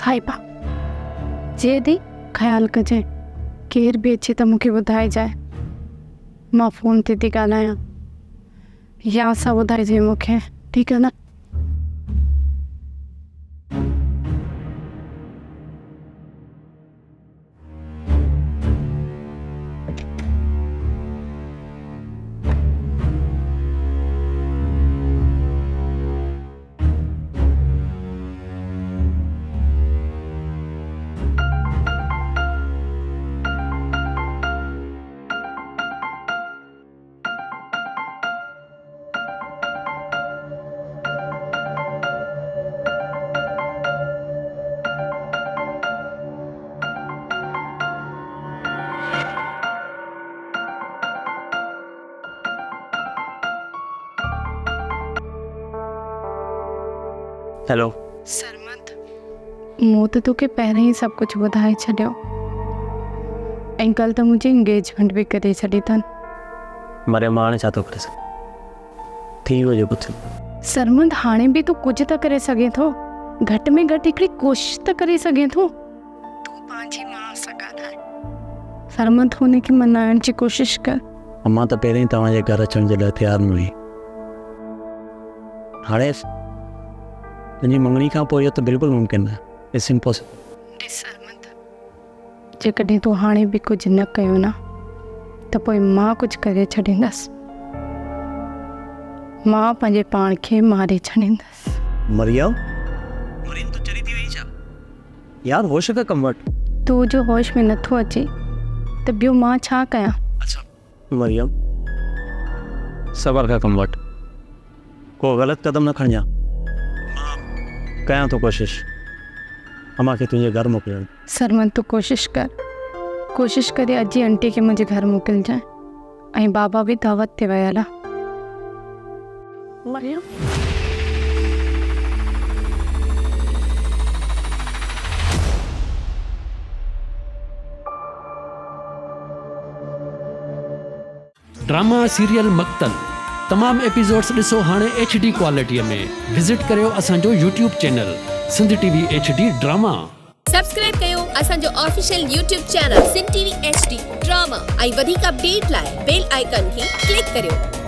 साहिबा जे दी ख्याल कजे केर भी अचे तो मुझे बुधाई जाए मां फोन ते थी ॻाल्हायां या सा बुधाइजे मुझे ठीक है ना। हेलो सरमत मूं तो तोखे पहिरें ही सब कुछ बुधाए छॾियो ऐं कल तो मुझे एंगेजमेंट भी करे छॾी अथनि। मरे मां हाणे छा थो करे सघां थी वियो जेको थियो। सरमत हाणे भी तू कुछ तो करे सघे थो घट में घट हिकिड़ी कोशिश तो करे सघे थो। तू पंहिंजी मां सां ॻाल्हाए सरमत हुनखे मनाइण जी कोशिश कर। अम्मा त पहिरीं तव्हांजे घर अचण जे लाइ तयारु न हुई हाणे तुंहिंजी मंगणी खां पोइ इहो त बिल्कुलु मुमकिन न इट्स इम्पॉसिबल। सरमत जेकॾहिं तूं हाणे भी कुछ न कयो ना त पोइ मां कुछ करे छॾींदसि। मां पंहिंजे पाण खे मारे छॾींदसि। मरियम मरियम तू चरी थी वई छा यार होश का कम वठ। तू जो होश में नथो अचे त ॿियो मां छा कयां। अच्छा मरियम सबर का कम वठ को ग़लति कदम न खणिजां। कयां तो कोशिश अम्मा खे तुंहिंजे घर मोकिलण। सरमन तू कोशिश करे अॼु ई आंटी खे मुंहिंजे घर मोकिलिजांइ ऐं बाबा भी दावत ते वियल आहे। मरियम ड्रामा सीरियल मक्तल तमाम एपिसोड्स ॾिसो हाणे HD क्वालिटीअ में। विज़िट करियो असांजो YouTube channel Sindh TV HD drama. Subscribe कयो असांजो official YouTube channel Sindh TV HD drama ऐं वधीक अपडेट लाइ बेल आइकन खे क्लिक करियो।